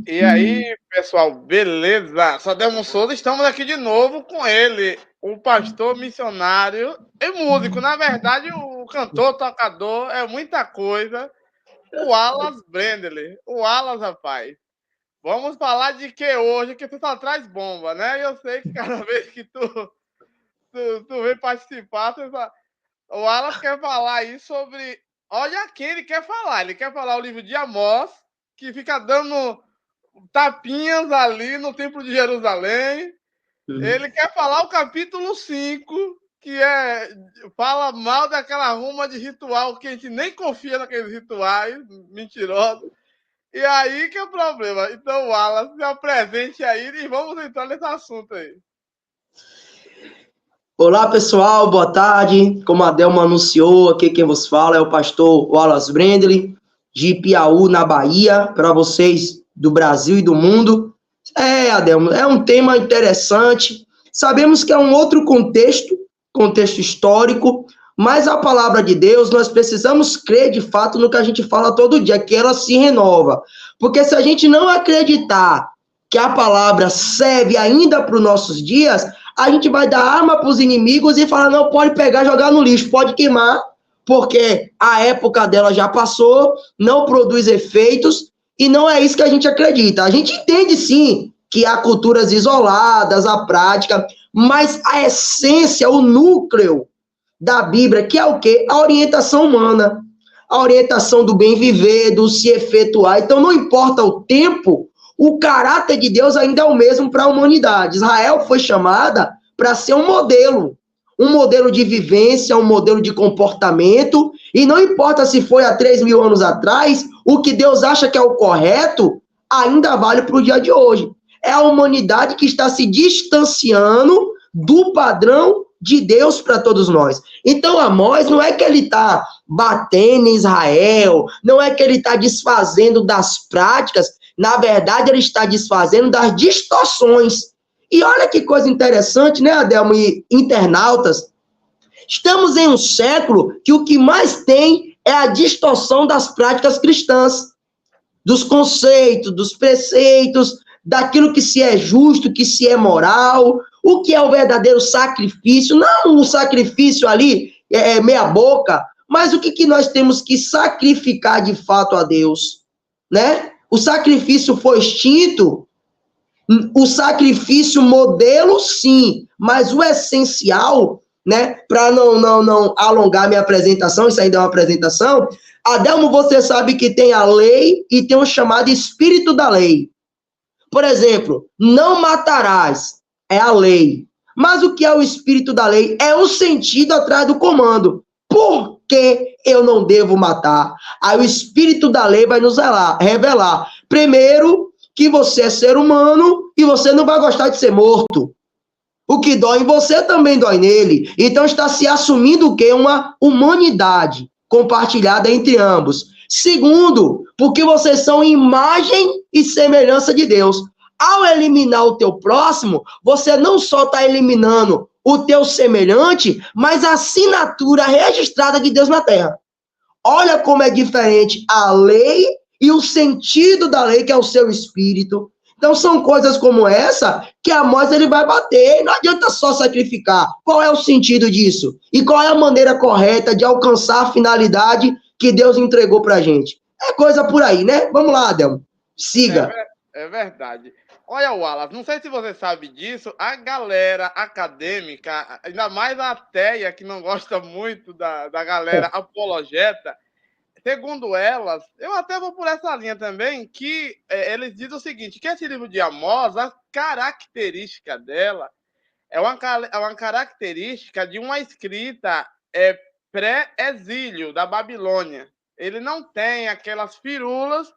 E aí, pessoal, beleza? Só Delmo Souza, estamos aqui de novo com ele, o pastor missionário e músico. Na verdade, o cantor, tocador, é muita coisa. O Wallace Brendley. O Wallace, rapaz. Vamos falar de que hoje? Que tu só traz bomba, né? Eu sei que cada vez que tu vem participar, o Wallace quer falar aí sobre... Olha aqui, ele quer falar. Ele quer falar o livro de Amós, que fica dando tapinhas ali no Templo de Jerusalém. Ele quer falar o capítulo 5, que fala mal daquela ruma de ritual, que a gente nem confia naqueles rituais mentirosos. E aí que é o problema. Então, Wallace, se apresente aí e vamos entrar nesse assunto aí. Olá, pessoal, boa tarde. Como a Delma anunciou, aqui quem vos fala é o pastor Wallace Brendley, de Piauí, na Bahia, para vocês do Brasil e do mundo. Adelmo, é um tema interessante. Sabemos que é um outro contexto histórico, mas a palavra de Deus, nós precisamos crer de fato no que a gente fala todo dia, que ela se renova. Porque se a gente não acreditar que a palavra serve ainda para os nossos dias, a gente vai dar arma para os inimigos e falar, não, pode pegar, jogar no lixo, pode queimar, porque a época dela já passou, não produz efeitos, e não é isso que a gente acredita. A gente entende, sim, que há culturas isoladas, a prática, mas a essência, o núcleo da Bíblia, que é o quê? A orientação humana, a orientação do bem viver, do se efetuar. Então, não importa o tempo, o caráter de Deus ainda é o mesmo para a humanidade. Israel foi chamada para ser um modelo de vivência, um modelo de comportamento, e não importa se foi há 3.000 anos atrás, o que Deus acha que é o correto, ainda vale para o dia de hoje. É a humanidade que está se distanciando do padrão de Deus para todos nós. Então, Amós não é que ele está batendo em Israel, não é que ele está desfazendo das práticas, na verdade, ele está desfazendo das distorções. E olha que coisa interessante, né, Adelmo e internautas? Estamos em um século que o que mais tem é a distorção das práticas cristãs, dos conceitos, dos preceitos, daquilo que se é justo, que se é moral, o que é o verdadeiro sacrifício, não um sacrifício ali, meia boca, mas o que nós temos que sacrificar de fato a Deus, né? O sacrifício foi extinto, o sacrifício modelo, sim, mas o essencial, né, para não alongar minha apresentação, isso ainda é uma apresentação, Adelmo, você sabe que tem a lei e tem o chamado espírito da lei. Por exemplo, não matarás, é a lei. Mas o que é o espírito da lei? É o sentido atrás do comando. Por que eu não devo matar? Aí o espírito da lei vai nos revelar. Primeiro, que você é ser humano e você não vai gostar de ser morto. O que dói em você também dói nele. Então está se assumindo o quê? Uma humanidade compartilhada entre ambos. Segundo, porque vocês são imagem e semelhança de Deus. Ao eliminar o teu próximo, você não só está eliminando o teu semelhante, mas a assinatura registrada de Deus na terra. Olha como é diferente a lei e o sentido da lei, que é o seu espírito. Então são coisas como essa que Amós ele vai bater. Não adianta só sacrificar. Qual é o sentido disso? E qual é a maneira correta de alcançar a finalidade que Deus entregou para a gente? É coisa por aí, né? Vamos lá, Adelmo. Siga. É verdade. Olha, Wallace, não sei se você sabe disso, a galera acadêmica, ainda mais a ateia, que não gosta muito da galera apologeta, segundo elas, eu até vou por essa linha também, que eles dizem o seguinte, que esse livro de Amós, a característica dela é uma característica de uma escrita pré-exílio da Babilônia. Ele não tem aquelas firulas,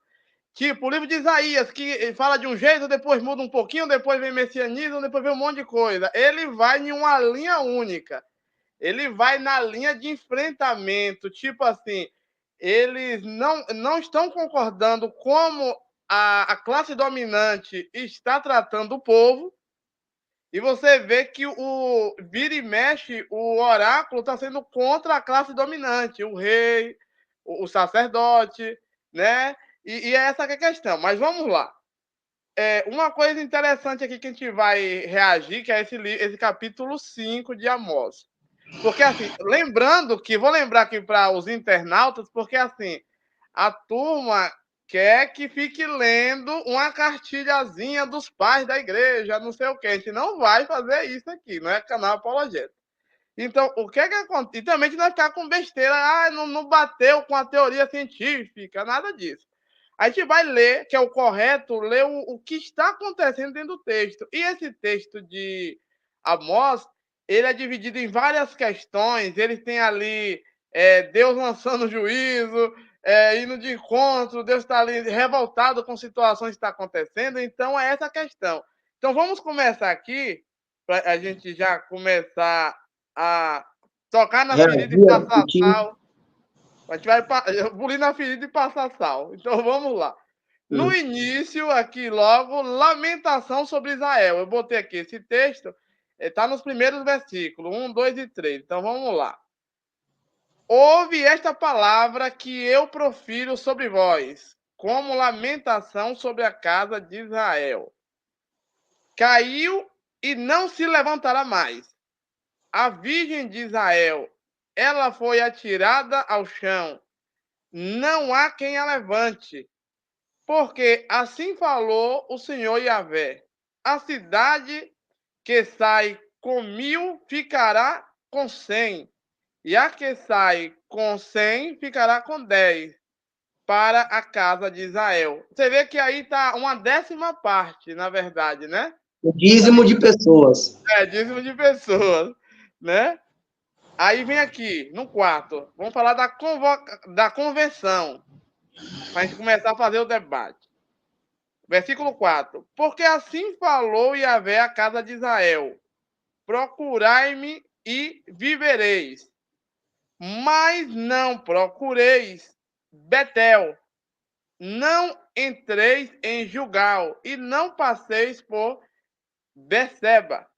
tipo o livro de Isaías, que fala de um jeito, depois muda um pouquinho, depois vem messianismo, depois vem um monte de coisa. Ele vai em uma linha única. Ele vai na linha de enfrentamento, tipo assim, eles não estão concordando como a classe dominante está tratando o povo, e você vê que o vira e mexe, o oráculo está sendo contra a classe dominante, o rei, o sacerdote. né? E é essa que é a questão. Mas vamos lá. Uma coisa interessante aqui que a gente vai reagir, que é esse capítulo 5 de Amós. Porque, assim, vou lembrar aqui para os internautas, porque, assim, a turma quer que fique lendo uma cartilhazinha dos pais da igreja, não sei o quê. A gente não vai fazer isso aqui, não é canal apologético. Então, o que é que acontece? E também a gente não vai ficar com besteira, não bateu com a teoria científica, nada disso. A gente vai ler, que é o correto, ler o que está acontecendo dentro do texto. E esse texto de Amós, ele é dividido em várias questões. Ele tem ali Deus lançando juízo, indo de encontro, Deus está ali revoltado com situações que estão acontecendo. Então, é essa a questão. Então, vamos começar aqui, para a gente já começar a tocar na ferida e Reagir, passar discutir. sal. A gente vai bulir na ferida e passar sal. Então vamos lá. No início, aqui logo, lamentação sobre Israel. Eu botei aqui esse texto, está nos primeiros versículos, 1, 2 e 3. Então vamos lá. Ouve esta palavra que eu profiro sobre vós, como lamentação sobre a casa de Israel. Caiu e não se levantará mais. A virgem de Israel, ela foi atirada ao chão. Não há quem a levante. Porque assim falou o Senhor Yahvé: a cidade que sai com 1000 ficará com 100, e a que sai com 100 ficará com 10, para a casa de Israel. Você vê que aí está uma 10ª parte, na verdade, né? O dízimo de pessoas. Dízimo de pessoas, né? Aí vem aqui, no quarto, vamos falar da convenção, para a gente começar a fazer o debate. Versículo 4. Porque assim falou Yahvé à casa de Israel: procurai-me e vivereis. Mas não procureis Betel, não entreis em Gilgal e não passeis por Beceba,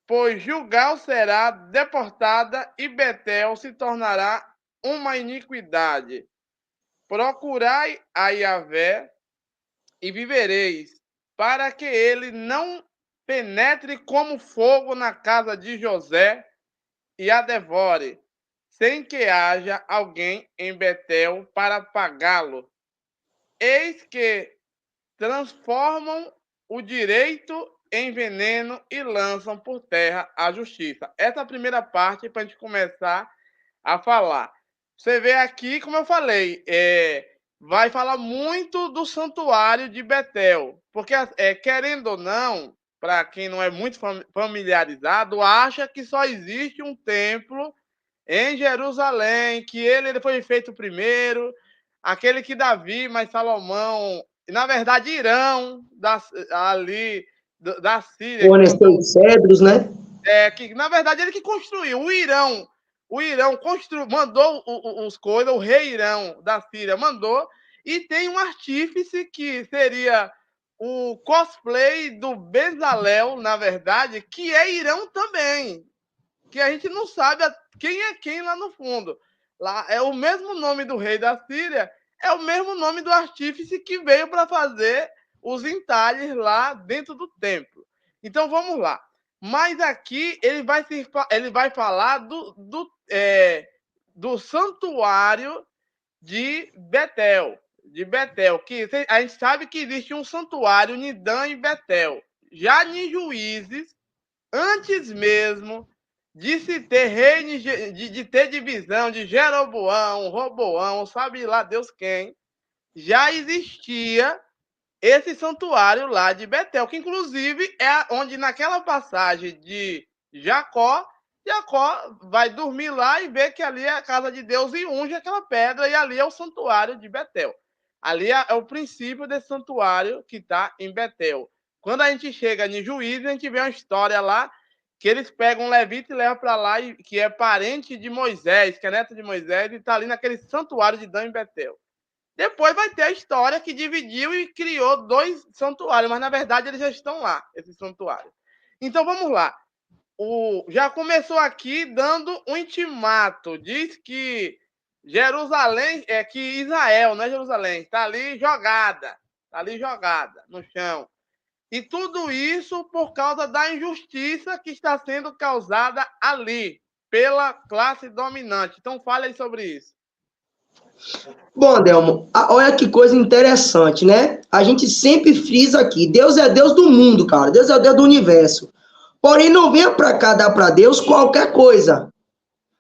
pois Gilgal será deportada e Betel se tornará uma iniquidade. Procurai a Yahvé e vivereis, para que ele não penetre como fogo na casa de José e a devore, sem que haja alguém em Betel para pagá-lo. Eis que transformam o direito em veneno e lançam por terra a justiça. Essa é a primeira parte para a gente começar a falar. Você vê aqui, como eu falei, vai falar muito do santuário de Betel, porque, querendo ou não, para quem não é muito familiarizado, acha que só existe um templo em Jerusalém, que ele foi feito primeiro, aquele que Davi, mas Salomão, na verdade, Irão, ali da Síria, que Fornecer mandou os cedros, né? que na verdade ele que construiu. O Irão mandou os coisas, o rei Irão da Síria mandou, e tem um artífice que seria o cosplay do Bezalel, na verdade, que é Irão também, que a gente não sabe quem é quem lá no fundo. Lá é o mesmo nome do rei da Síria, é o mesmo nome do artífice que veio para fazer os entalhes lá dentro do templo. Então vamos lá. Mas aqui ele vai falar do santuário de Betel, que a gente sabe que existe um santuário Nidã em Betel. Já em Juízes, antes mesmo de se ter reino, de ter divisão de Jeroboão, Roboão, sabe lá Deus quem, já existia esse santuário lá de Betel, que inclusive é onde naquela passagem de Jacó, Jacó vai dormir lá e vê que ali é a casa de Deus e unge aquela pedra, e ali é o santuário de Betel. Ali é o princípio desse santuário que está em Betel. Quando a gente chega em Juízes, a gente vê uma história lá que eles pegam um levita e levam para lá, que é parente de Moisés, que é neto de Moisés, e está ali naquele santuário de Dan em Betel. Depois vai ter a história que dividiu e criou 2 santuários, mas na verdade eles já estão lá, esse santuário. Então vamos lá. Já começou aqui dando um intimato. Diz que Jerusalém é que Israel, não é Jerusalém, está ali jogada no chão. E tudo isso por causa da injustiça que está sendo causada ali, pela classe dominante. Então, fale aí sobre isso. Bom, Adelmo, olha que coisa interessante, né? A gente sempre frisa aqui, Deus é Deus do mundo, cara. Deus é Deus do universo. Porém, não venha para cá dar para Deus qualquer coisa.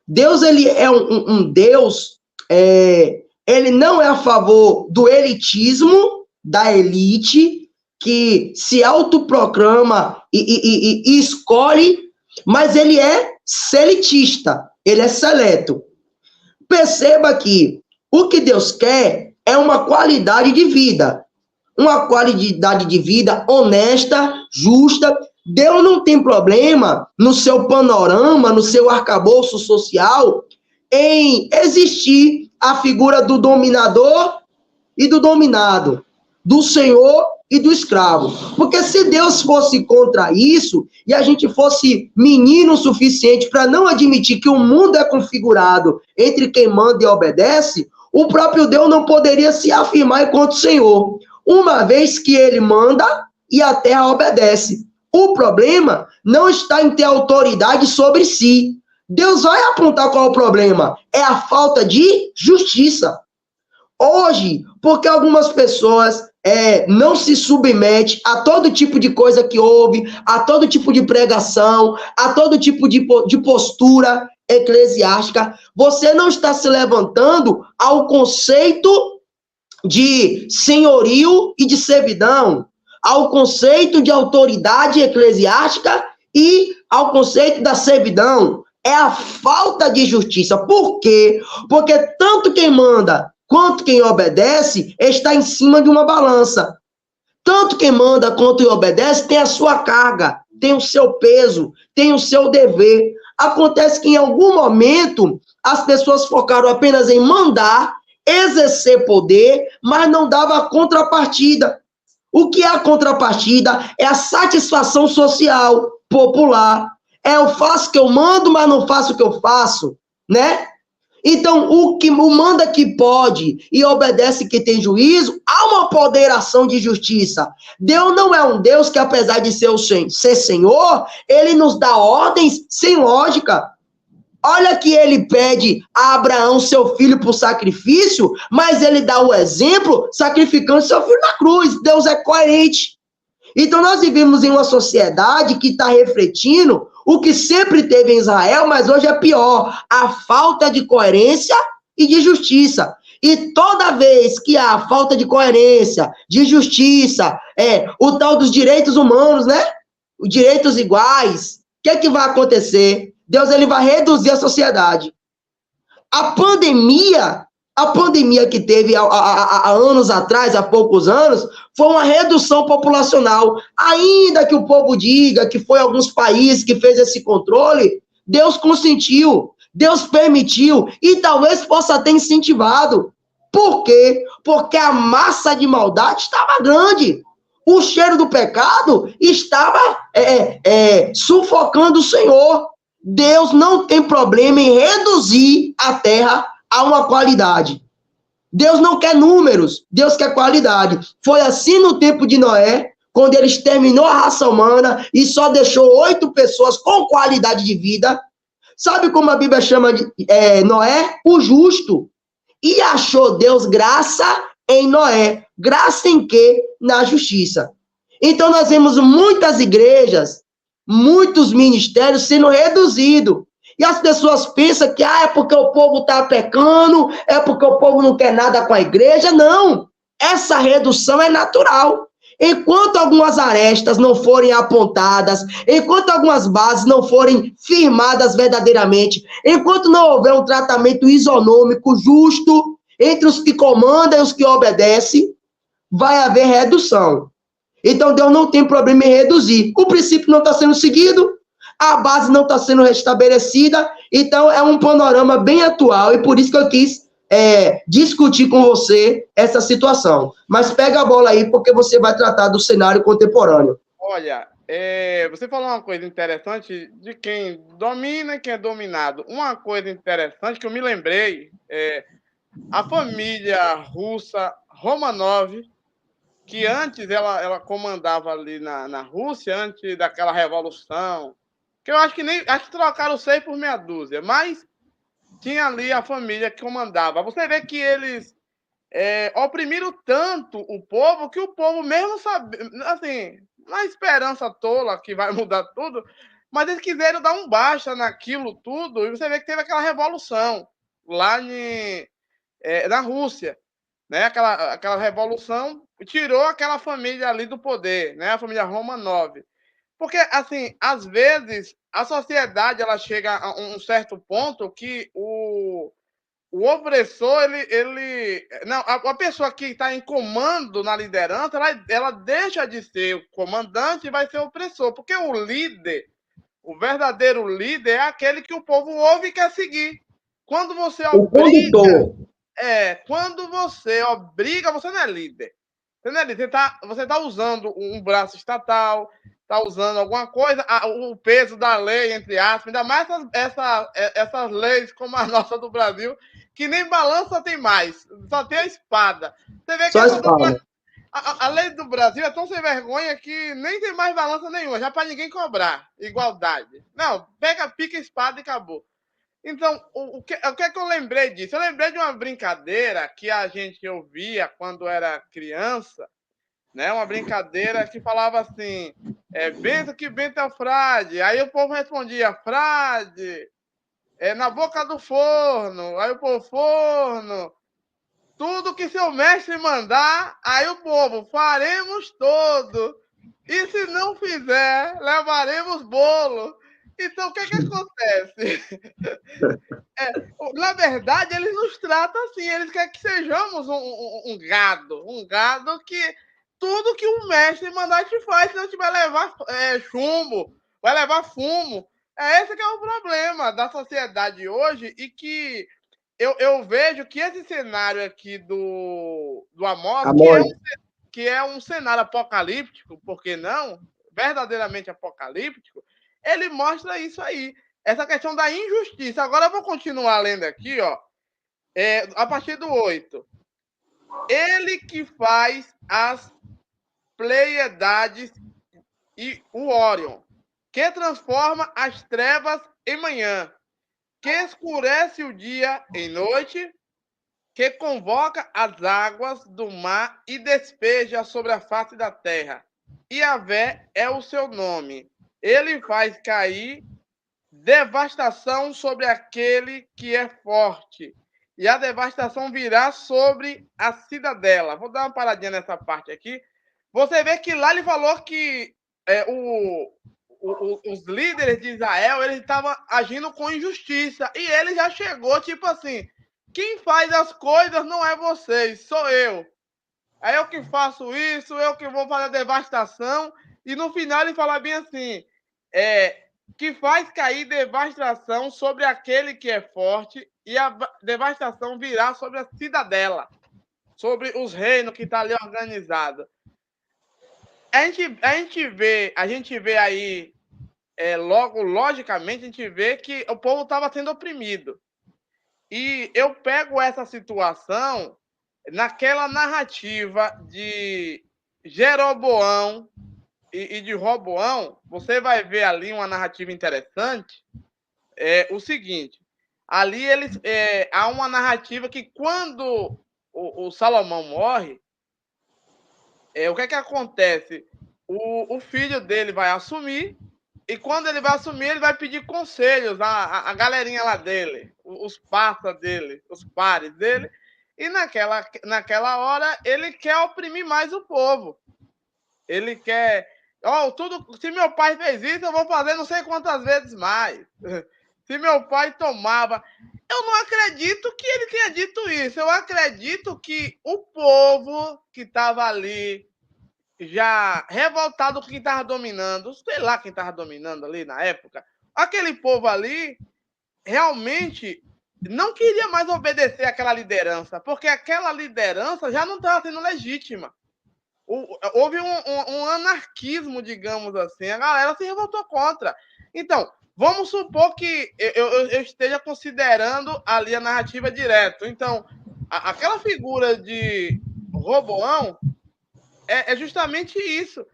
Deus, ele é um Deus, ele não é a favor do elitismo, da elite, que se autoproclama e escolhe, mas ele é seletista, ele é seleto. Perceba que o que Deus quer é uma qualidade de vida honesta, justa. Deus não tem problema no seu panorama, no seu arcabouço social, em existir a figura do dominador e do dominado, do senhor e do escravo. Porque se Deus fosse contra isso e a gente fosse menino o suficiente para não admitir que o mundo é configurado entre quem manda e obedece, o próprio Deus não poderia se afirmar enquanto Senhor, uma vez que ele manda e a terra obedece. O problema não está em ter autoridade sobre si. Deus vai apontar qual é o problema. É a falta de justiça. Hoje, porque algumas pessoas não se submetem a todo tipo de coisa que houve, a todo tipo de pregação, a todo tipo de postura eclesiástica, você não está se levantando ao conceito de senhorio e de servidão, ao conceito de autoridade eclesiástica e ao conceito da servidão. É a falta de justiça. Por quê? Porque tanto quem manda quanto quem obedece está em cima de uma balança. Tanto quem manda quanto quem obedece tem a sua carga, tem o seu peso, tem o seu dever. Acontece que em algum momento as pessoas focaram apenas em mandar, exercer poder, mas não dava a contrapartida. O que é a contrapartida? É a satisfação social, popular. É eu faço o que eu mando, mas não faço o que eu faço, né? Então, o manda que pode e obedece que tem juízo, há uma ponderação de justiça. Deus não é um Deus que, apesar de ser Senhor, ele nos dá ordens sem lógica. Olha que ele pede a Abraão seu filho por sacrifício, mas ele dá o exemplo sacrificando seu filho na cruz. Deus é coerente. Então, nós vivemos em uma sociedade que está refletindo o que sempre teve em Israel, mas hoje é pior, a falta de coerência e de justiça. E toda vez que há falta de coerência, de justiça, o tal dos direitos humanos, né? Os direitos iguais, o que vai acontecer? Deus ele vai reduzir a sociedade. A pandemia que teve há anos atrás, há poucos anos, foi uma redução populacional. Ainda que o povo diga que foi alguns países que fez esse controle, Deus consentiu, Deus permitiu e talvez possa ter incentivado. Por quê? Porque a massa de maldade estava grande. O cheiro do pecado estava sufocando o Senhor. Deus não tem problema em reduzir a terra a uma qualidade. Deus não quer números, Deus quer qualidade. Foi assim no tempo de Noé, quando ele exterminou a raça humana e só deixou 8 pessoas com qualidade de vida. Sabe como a Bíblia chama de Noé? O justo. E achou Deus graça em Noé. Graça em quê? Na justiça. Então nós vemos muitas igrejas, muitos ministérios sendo reduzidos. E as pessoas pensam que é porque o povo está pecando, é porque o povo não quer nada com a igreja. Não, essa redução é natural. Enquanto algumas arestas não forem apontadas, enquanto algumas bases não forem firmadas verdadeiramente, enquanto não houver um tratamento isonômico justo entre os que comandam e os que obedecem, vai haver redução. Então Deus não tem problema em reduzir. O princípio não está sendo seguido, a base não está sendo restabelecida, então é um panorama bem atual e por isso que eu quis discutir com você essa situação. Mas pega a bola aí, porque você vai tratar do cenário contemporâneo. Olha, você falou uma coisa interessante de quem domina e quem é dominado. Uma coisa interessante que eu me lembrei, a família russa Romanov, que antes ela comandava ali na Rússia, antes daquela revolução, que eu acho que trocaram 6 por meia dúzia, mas tinha ali a família que comandava. Você vê que eles oprimiram tanto o povo que o povo mesmo sabe, assim, na esperança tola que vai mudar tudo, mas eles quiseram dar um basta naquilo tudo, e você vê que teve aquela revolução lá na Rússia, né? Aquela revolução tirou aquela família ali do poder, né? A família Romanov. Porque, assim, às vezes a sociedade ela chega a um certo ponto que o opressor, não, a pessoa que está em comando na liderança, ela deixa de ser o comandante e vai ser o opressor, porque o líder, o verdadeiro líder é aquele que o povo ouve e quer seguir. Quando você O obriga, condutor. quando você obriga, você não é líder. Você não é líder, você tá usando um braço estatal, está usando alguma coisa, o peso da lei, entre aspas, ainda mais essas leis como a nossa do Brasil, que nem balança tem mais, só tem a espada. Você vê que Só espada. a lei do Brasil é tão sem vergonha que nem tem mais balança nenhuma, já para ninguém cobrar igualdade. Não, pega, pica, espada e acabou. Então, o que é que eu lembrei disso? Eu lembrei de uma brincadeira que a gente ouvia quando era criança, né? Uma brincadeira que falava assim: Bento que Bento é o frade. Aí o povo respondia: frade, na boca do forno. Aí o povo: forno. Tudo que seu mestre mandar, aí o povo: faremos todo. E se não fizer, levaremos bolo. Então, o que é que acontece? Na verdade, eles nos tratam assim, eles querem que sejamos um gado que tudo que o mestre mandar a gente faz, senão a gente vai levar chumbo, vai levar fumo. Esse que é o problema da sociedade hoje e que eu vejo que esse cenário aqui do Amós, Amor. que é um cenário apocalíptico, por que não? Verdadeiramente apocalíptico, ele mostra isso aí. Essa questão da injustiça. Agora eu vou continuar lendo aqui, ó. A partir do 8. Ele que faz as Pleiades e o Órion, que transforma as trevas em manhã, que escurece o dia em noite, que convoca as águas do mar e despeja sobre a face da terra. Yahvé é o seu nome. Ele faz cair devastação sobre aquele que é forte, e a devastação virá sobre a cidadela. Vou dar uma paradinha nessa parte aqui. Você vê que lá ele falou que os líderes de Israel eles estavam agindo com injustiça, e ele já chegou tipo assim: quem faz as coisas não é vocês, sou eu. É eu que faço isso, eu que vou fazer a devastação. E no final ele fala bem assim: que faz cair devastação sobre aquele que é forte, e a devastação virá sobre a cidadela, sobre os reinos que está ali organizado. A gente vê aí, logicamente, a gente vê que o povo estava sendo oprimido. E eu pego essa situação naquela narrativa de Jeroboão e de Roboão. Você vai ver ali uma narrativa interessante. O seguinte: ali há uma narrativa que quando o Salomão morre, o que é que acontece? O filho dele vai assumir, e quando ele vai assumir, ele vai pedir conselhos à galerinha lá dele, os parceiros dele, os pares dele, e naquela hora ele quer oprimir mais o povo. Ele quer. Se meu pai fez isso, eu vou fazer não sei quantas vezes mais. Se meu pai tomava. Eu não acredito que ele tenha dito isso. Eu acredito que o povo que estava ali, já revoltado com quem estava dominando, sei lá quem estava dominando ali na época, aquele povo ali realmente não queria mais obedecer àquela liderança, porque aquela liderança já não estava sendo legítima. Houve um anarquismo, digamos assim, a galera se revoltou contra. Então, vamos supor que eu esteja considerando ali a narrativa direto. Então, aquela figura de Roboão é justamente isso.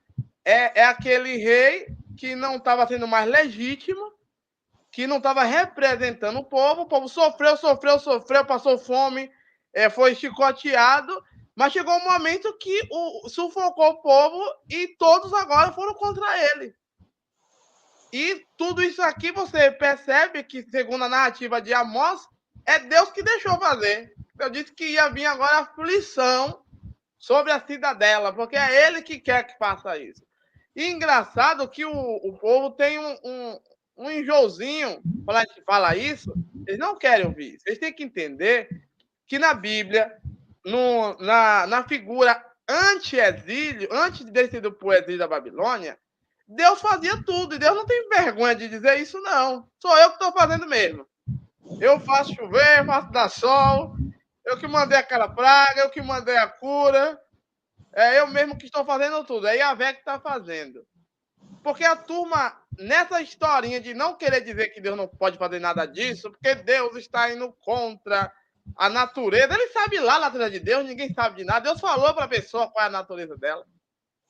É aquele rei que não estava sendo mais legítimo, que não estava representando o povo sofreu, passou fome, foi chicoteado, mas chegou um momento que sufocou o povo e todos agora foram contra ele. E tudo isso aqui você percebe que, segundo a narrativa de Amós, é Deus que deixou fazer. Eu disse que ia vir agora aflição sobre a cidadela, porque é ele que quer que faça isso. E engraçado que o povo tem um enjoozinho, quando a gente fala isso, eles não querem ouvir. Vocês têm que entender que na Bíblia, na figura anti-exílio, antes de ter sido para o exílio da Babilônia, Deus fazia tudo, e Deus não tem vergonha de dizer isso, não. Sou eu que estou fazendo mesmo. Eu faço chover, faço dar sol, eu que mandei aquela praga, eu que mandei a cura, eu mesmo que estou fazendo tudo, é Yahvé que está fazendo. Porque a turma, nessa historinha de não querer dizer que Deus não pode fazer nada disso, porque Deus está indo contra a natureza, ele sabe lá a natureza de Deus, ninguém sabe de nada, Deus falou para a pessoa qual é a natureza dela.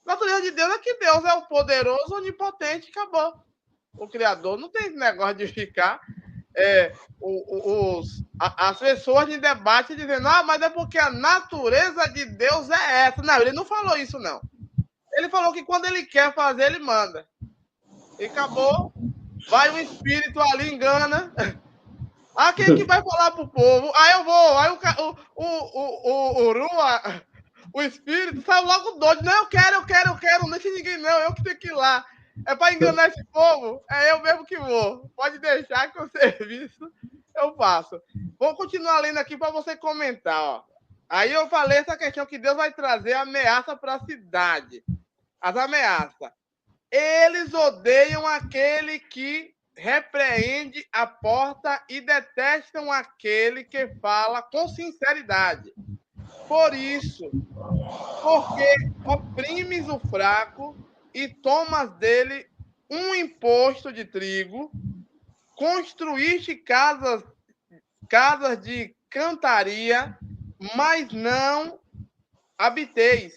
A natureza de Deus é que Deus é o poderoso, onipotente, acabou. O Criador não tem esse negócio de ficar as pessoas em debate dizendo, mas é porque a natureza de Deus é essa. Não, ele não falou isso, não. Ele falou que quando ele quer fazer, ele manda. E acabou. Vai um espírito ali, engana. Quem é que vai falar pro povo? Eu vou. Aí o espírito saiu logo doido. Não, eu quero. Não deixa ninguém, não. Eu que tenho que ir lá. É para enganar esse povo? É eu mesmo que vou. Pode deixar que o serviço eu faço. Vou continuar lendo aqui para você comentar. Ó. Aí eu falei essa questão que Deus vai trazer ameaça para a cidade. As ameaças. Eles odeiam aquele que repreende a porta e detestam aquele que fala com sinceridade. Por isso, porque oprimes o fraco e tomas dele um imposto de trigo, construíste casas de cantaria, mas não habiteis.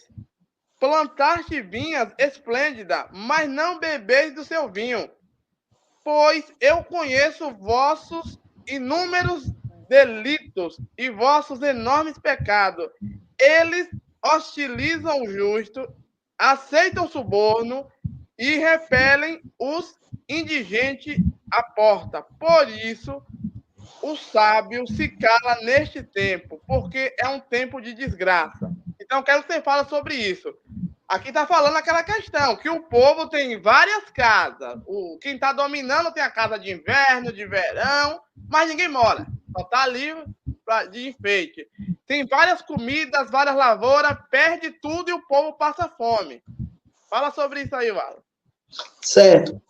Plantaste vinhas esplêndidas, mas não bebeis do seu vinho. Pois eu conheço vossos inúmeros delitos e vossos enormes pecados. Eles hostilizam o justo, aceitam suborno e repelem os indigentes à porta. Por isso, o sábio se cala neste tempo, porque é um tempo de desgraça. Então, quero que você fale sobre isso. Aqui está falando aquela questão, que o povo tem várias casas. Quem está dominando tem a casa de inverno, de verão, mas ninguém mora. Só está ali de enfeite. Tem várias comidas, várias lavouras, perde tudo e o povo passa fome. Fala sobre isso aí, Vala. Certo.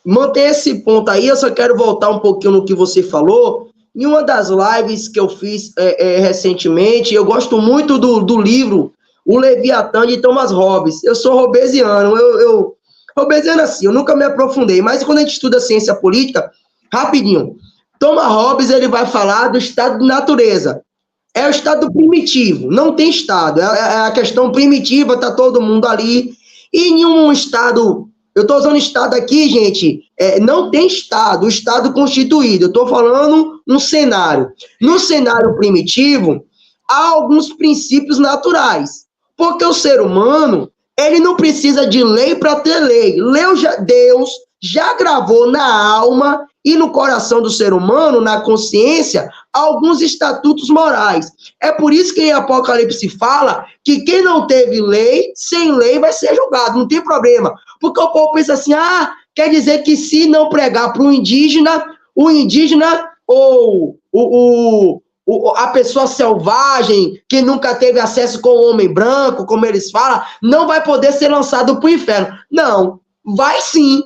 Manter esse ponto aí, eu só quero voltar um pouquinho no que você falou. Em uma das lives que eu fiz recentemente, eu gosto muito do livro O Leviatã, de Thomas Hobbes. Eu sou hobbesiano, hobbesiano assim, eu nunca me aprofundei, mas quando a gente estuda ciência política, rapidinho, Thomas Hobbes, ele vai falar do estado de natureza. É o estado primitivo, não tem estado, é a questão primitiva, tá todo mundo ali, e em um estado, eu estou usando estado aqui, gente, não tem estado, o estado constituído, eu estou falando um cenário. No cenário primitivo, há alguns princípios naturais, porque o ser humano, ele não precisa de lei para ter lei. Deus já gravou na alma e no coração do ser humano, na consciência, alguns estatutos morais. É por isso que em Apocalipse fala que quem não teve lei, sem lei vai ser julgado, não tem problema. Porque o povo pensa assim, quer dizer que se não pregar para o indígena ou a pessoa selvagem, que nunca teve acesso com o homem branco, como eles falam, não vai poder ser lançado para o inferno. Não, vai sim.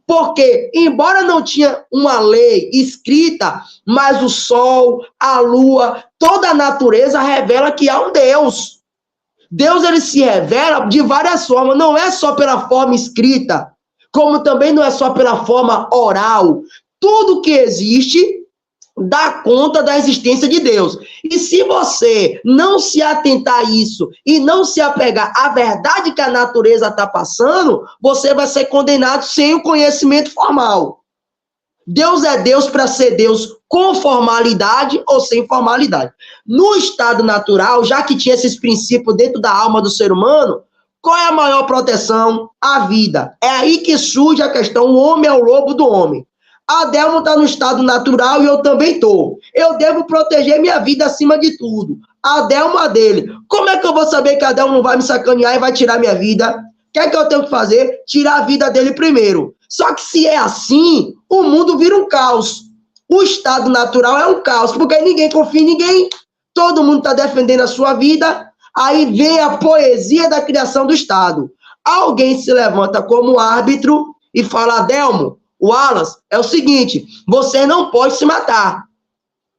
Porque, embora não tinha uma lei escrita, mas o sol, a lua, toda a natureza revela que há um Deus. Deus, ele se revela de várias formas, não é só pela forma escrita, como também não é só pela forma oral. Tudo que existe dá conta da existência de Deus. E se você não se atentar a isso e não se apegar à verdade que a natureza está passando, você vai ser condenado sem o conhecimento formal. Deus é Deus para ser Deus com formalidade ou sem formalidade. No estado natural, já que tinha esses princípios dentro da alma do ser humano, qual é a maior proteção? A vida. É aí que surge a questão, o homem é o lobo do homem. Adelmo está no estado natural e eu também estou. Eu devo proteger minha vida acima de tudo. Adelmo a dele. Como é que eu vou saber que Adelmo não vai me sacanear e vai tirar minha vida? O que é que eu tenho que fazer? Tirar a vida dele primeiro. Só que se é assim, o mundo vira um caos. O estado natural é um caos, porque ninguém confia em ninguém. Todo mundo está defendendo a sua vida. Aí vem a poesia da criação do estado. Alguém se levanta como árbitro e fala, Adelmo, Wallace, é o seguinte, você não pode se matar.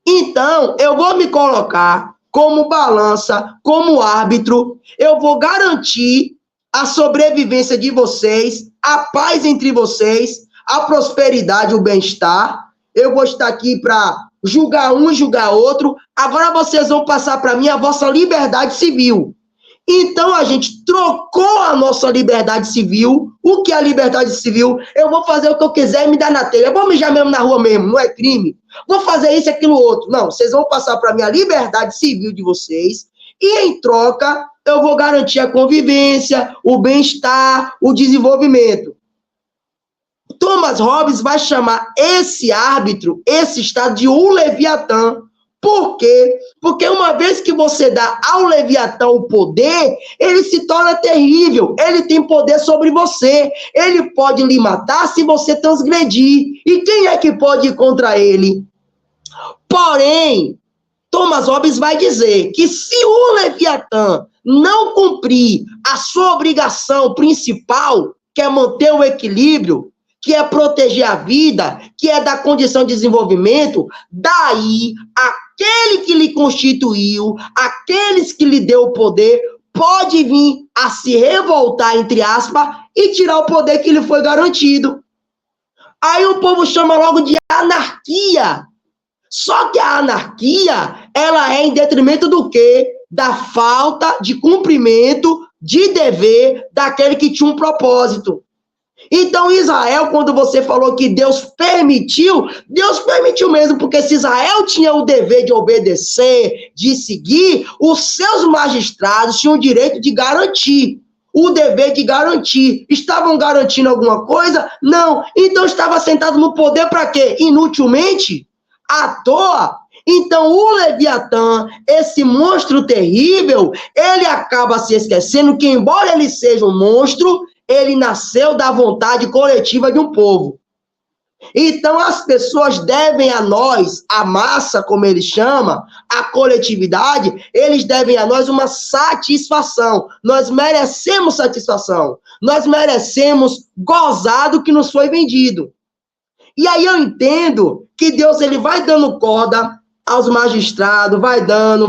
Então, eu vou me colocar como balança, como árbitro, eu vou garantir a sobrevivência de vocês, a paz entre vocês, a prosperidade, o bem-estar. Eu vou estar aqui para julgar um e julgar outro. Agora vocês vão passar para mim a vossa liberdade civil. Então, a gente trocou a nossa liberdade civil. O que é a liberdade civil? Eu vou fazer o que eu quiser e me dar na telha. Eu vou mijar mesmo na rua mesmo, não é crime. Vou fazer isso e aquilo outro. Não, vocês vão passar para mim a liberdade civil de vocês. E, em troca, eu vou garantir a convivência, o bem-estar, o desenvolvimento. Thomas Hobbes vai chamar esse árbitro, esse estado, de um Leviatã. Por quê? Porque uma vez que você dá ao Leviatã o poder, ele se torna terrível, ele tem poder sobre você, ele pode lhe matar se você transgredir. E quem é que pode ir contra ele? Porém, Thomas Hobbes vai dizer que se o Leviatã não cumprir a sua obrigação principal, que é manter o equilíbrio, que é proteger a vida, que é dar condição de desenvolvimento, daí aquele que lhe constituiu, aqueles que lhe deu o poder, pode vir a se revoltar, entre aspas, e tirar o poder que lhe foi garantido. Aí o povo chama logo de anarquia. Só que a anarquia, ela é em detrimento do quê? Da falta de cumprimento de dever daquele que tinha um propósito. Então, Israel, quando você falou que Deus permitiu mesmo, porque se Israel tinha o dever de obedecer, de seguir, os seus magistrados tinham o direito de garantir, o dever de garantir. Estavam garantindo alguma coisa? Não. Então, estava sentado no poder para quê? Inutilmente? À toa? Então, o Leviatã, esse monstro terrível, ele acaba se esquecendo que, embora ele seja um monstro, ele nasceu da vontade coletiva de um povo. Então, as pessoas devem a nós, a massa, como ele chama, a coletividade, eles devem a nós uma satisfação. Nós merecemos satisfação. Nós merecemos gozar do que nos foi vendido. E aí eu entendo que Deus ele vai dando corda aos magistrados, vai dando,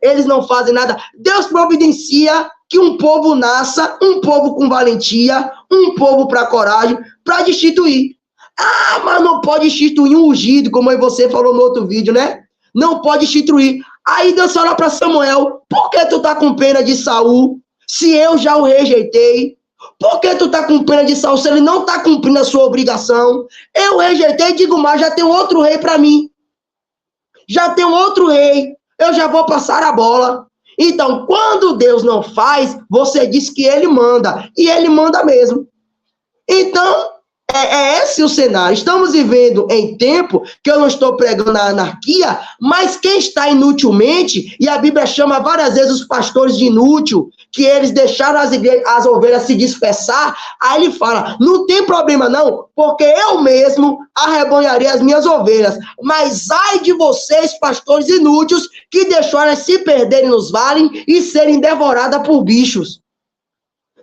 eles não fazem nada. Deus providencia que um povo nasça, um povo com valentia, um povo para coragem, para destituir. Ah, mas não pode instituir um ungido, como aí você falou no outro vídeo, né? Não pode instituir. Aí Deus fala para Samuel, por que tu tá com pena de Saul, se eu já o rejeitei? Por que tu tá com pena de Saul, se ele não tá cumprindo a sua obrigação? Eu rejeitei, digo mais, já tem outro rei para mim. Já tem outro rei, eu já vou passar a bola. Então, quando Deus não faz, você diz que ele manda, e ele manda mesmo. Então, é esse o cenário. Estamos vivendo em tempo que eu não estou pregando a anarquia, mas quem está inutilmente, e a Bíblia chama várias vezes os pastores de inútil, que eles deixaram as ovelhas se dispersar, aí ele fala, não tem problema não, porque eu mesmo arrebanharei as minhas ovelhas, mas ai de vocês, pastores inúteis, que deixaram elas se perderem nos vales e serem devoradas por bichos.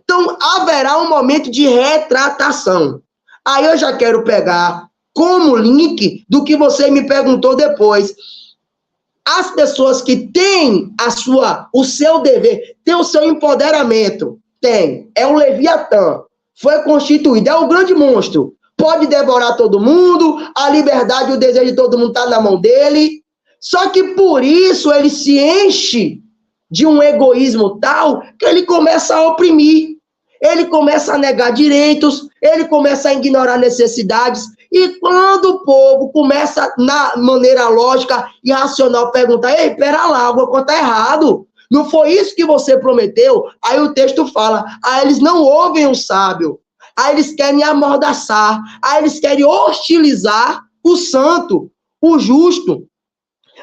Então, haverá um momento de retratação. Aí eu já quero pegar como link do que você me perguntou depois. As pessoas que têm o seu dever, têm o seu empoderamento, é o Leviatã, foi constituído, é o grande monstro. pode devorar todo mundo, a liberdade e o desejo de todo mundo está na mão dele. Só que por isso ele se enche de um egoísmo tal que ele começa a oprimir, ele começa a negar direitos, ele começa a ignorar necessidades. E quando o povo começa, na maneira lógica e racional, perguntar: ei, pera lá, alguma coisa está errado. Não foi isso que você prometeu? Aí o texto fala: aí eles não ouvem o sábio, aí eles querem amordaçar, aí eles querem hostilizar o santo, o justo.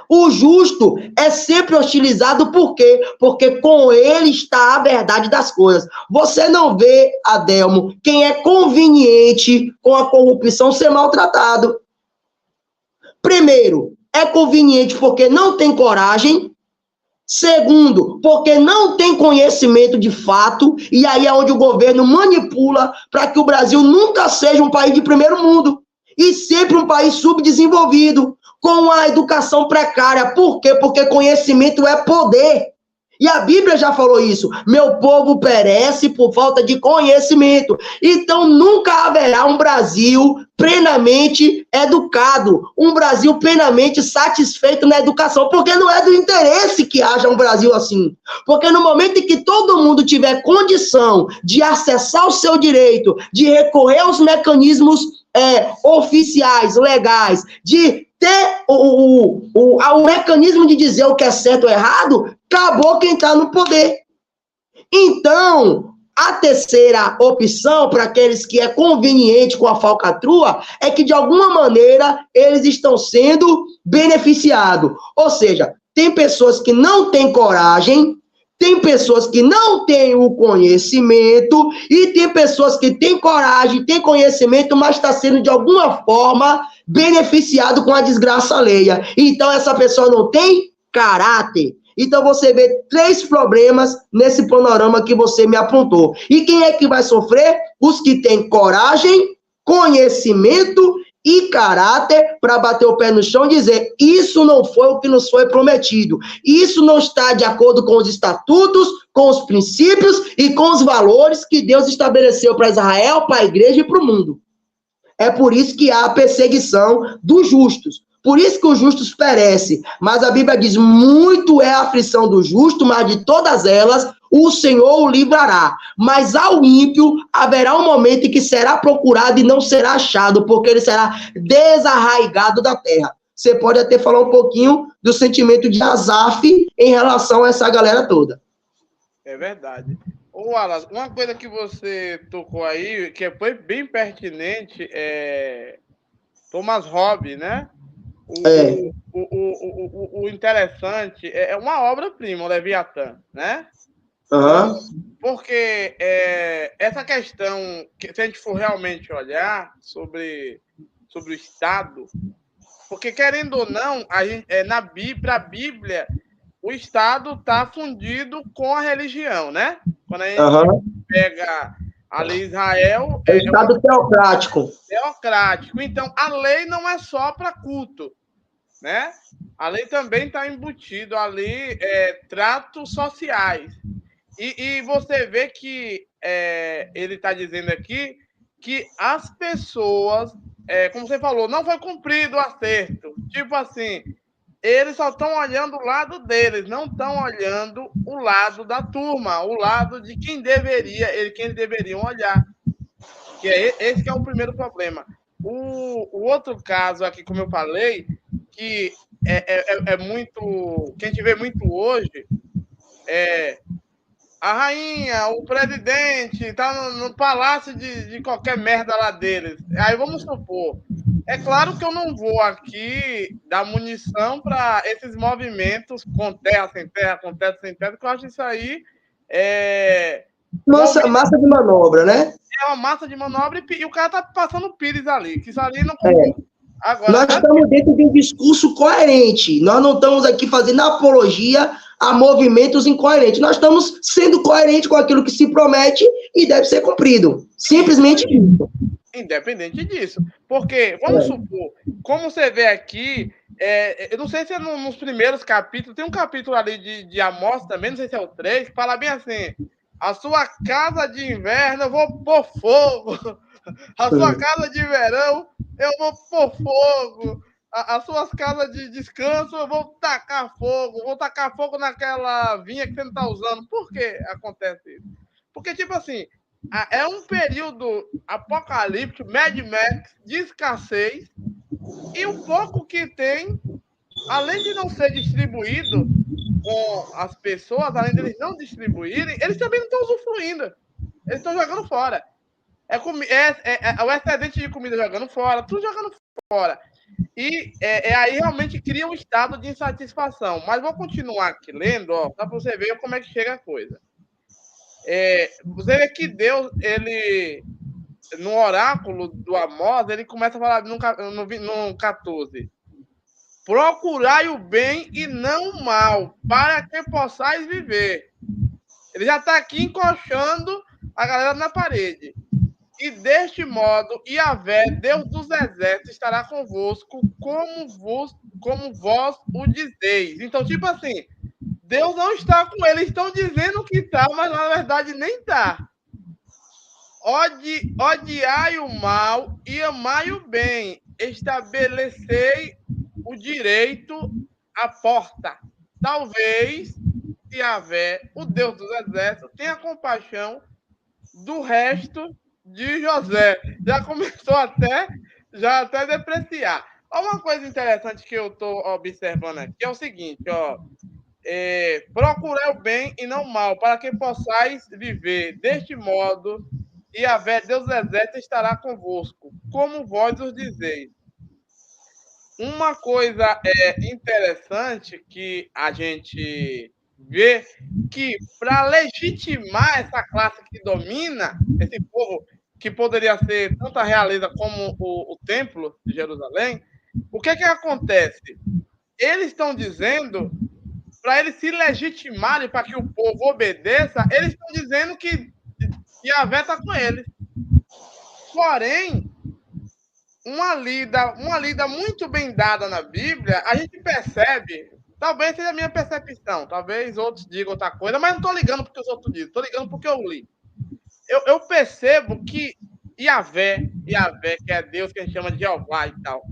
O justo é sempre hostilizado, por quê? Porque com ele está a verdade das coisas. Você não vê, Adelmo, quem é conveniente com a corrupção ser maltratado. Primeiro, é conveniente porque não tem coragem. Segundo, porque não tem conhecimento de fato, e aí é onde o governo manipula para que o Brasil nunca seja um país de primeiro mundo, e sempre um país subdesenvolvido, com a educação precária. Por quê? Porque conhecimento é poder. E a Bíblia já falou isso. Meu povo perece por falta de conhecimento. Então nunca haverá um Brasil plenamente educado, um Brasil plenamente satisfeito na educação, porque não é do interesse que haja um Brasil assim. Porque no momento em que todo mundo tiver condição de acessar o seu direito, de recorrer aos mecanismos oficiais, legais, de ter o mecanismo de dizer o que é certo ou errado, acabou quem está no poder. Então, a terceira opção para aqueles que é conveniente com a falcatrua é que, de alguma maneira, eles estão sendo beneficiados. Ou seja, tem pessoas que não têm coragem, tem pessoas que não têm o conhecimento e tem pessoas que têm coragem, têm conhecimento, mas está sendo, de alguma forma, beneficiado com a desgraça alheia. Então, essa pessoa não tem caráter. Então, você vê 3 problemas nesse panorama que você me apontou. E quem é que vai sofrer? Os que têm coragem, conhecimento e caráter para bater o pé no chão e dizer: isso não foi o que nos foi prometido. Isso não está de acordo com os estatutos, com os princípios e com os valores que Deus estabeleceu para Israel, para a igreja e para o mundo. É por isso que há a perseguição dos justos. Por isso que os justos perecem. Mas a Bíblia diz: muito é a aflição do justo, mas de todas elas o Senhor o livrará. Mas ao ímpio haverá um momento em que será procurado e não será achado, porque ele será desarraigado da terra. Você pode até falar um pouquinho do sentimento de Asaf em relação a essa galera toda. É verdade. Ô, Alas, uma coisa que você tocou aí, que foi bem pertinente, é Thomas Hobbes, né? O interessante é uma obra-prima, o Leviatã, né? Uhum. Porque essa questão, se a gente for realmente olhar sobre o Estado, porque, querendo ou não, para a Bíblia, o Estado está fundido com a religião, né? Quando a gente pega a lei Israel... É o Estado teocrático. Teocrático. Então, a lei não é só para culto, né? A lei também está embutido ali tratos sociais. E você vê que ele está dizendo aqui que as pessoas, como você falou, não foi cumprido o acerto. Tipo assim, eles só estão olhando o lado deles, não estão olhando o lado da turma, o lado de quem eles deveriam olhar. Que esse que é o primeiro problema. O outro caso aqui, como eu falei, que é muito... que a gente vê muito hoje, a rainha, o presidente, tá no palácio de qualquer merda lá deles. Aí vamos supor. É claro que eu não vou aqui dar munição para esses movimentos com terra, sem terra, com terra, sem terra, porque eu acho isso aí massa de manobra, né? É uma massa de manobra e o cara tá passando pires ali, que isso ali não concordo. Agora, nós estamos dentro de um discurso coerente. Nós não estamos aqui fazendo apologia a movimentos incoerentes. Nós estamos sendo coerentes com aquilo que se promete e deve ser cumprido. Simplesmente isso. Independente disso. Porque, vamos supor, como você vê aqui, eu não sei se é nos primeiros capítulos, tem um capítulo ali de Amós também, não sei se é o 3, que fala bem assim: a sua casa de inverno eu vou pôr fogo, A sua casa de verão, eu vou pôr fogo. As suas casas de descanso, eu vou tacar fogo. Vou tacar fogo naquela vinha que você não está usando. Por que acontece isso? Porque, tipo assim, é um período apocalíptico, Mad Max, de escassez. E o pouco que tem, além de não ser distribuído com as pessoas, além deles não distribuírem, eles também não estão usufruindo. Eles estão jogando fora. O excedente de comida jogando fora, tudo jogando fora. E aí realmente cria um estado de insatisfação. Mas vou continuar aqui lendo, ó, para você ver como é que chega a coisa. Você vê que Deus, ele, no oráculo do Amós, ele começa a falar no 14. Procurai o bem e não o mal, para que possais viver. Ele já está aqui encoxando a galera na parede. E deste modo, Yahvé, Deus dos exércitos, estará convosco, como vós o dizeis. Então, tipo assim, Deus não está com eles, estão dizendo que está, mas na verdade nem está. Odiai o mal e amai o bem. Estabelecei o direito à porta. Talvez Yahvé, o Deus dos exércitos, tenha compaixão do resto de José. Já começou já até depreciar. Uma coisa interessante que eu estou observando aqui é o seguinte, ó. Procurei o bem e não o mal, para que possais viver deste modo, e Yahvé, Deus dos exércitos, estará convosco, como vós os dizeis. Uma coisa interessante que a gente vê que, para legitimar essa classe que domina, esse povo que poderia ser tanto a realeza como o templo de Jerusalém, o que acontece? Eles estão dizendo, para eles se legitimarem, para que o povo obedeça, eles estão dizendo que Yahvé está com eles. Porém, uma lida muito bem dada na Bíblia, a gente percebe, talvez seja a minha percepção, talvez outros digam outra coisa, mas não estou ligando porque os outros dizem, estou ligando porque eu li. Eu percebo que Yahvé, que é Deus que a gente chama de Jeová e tal,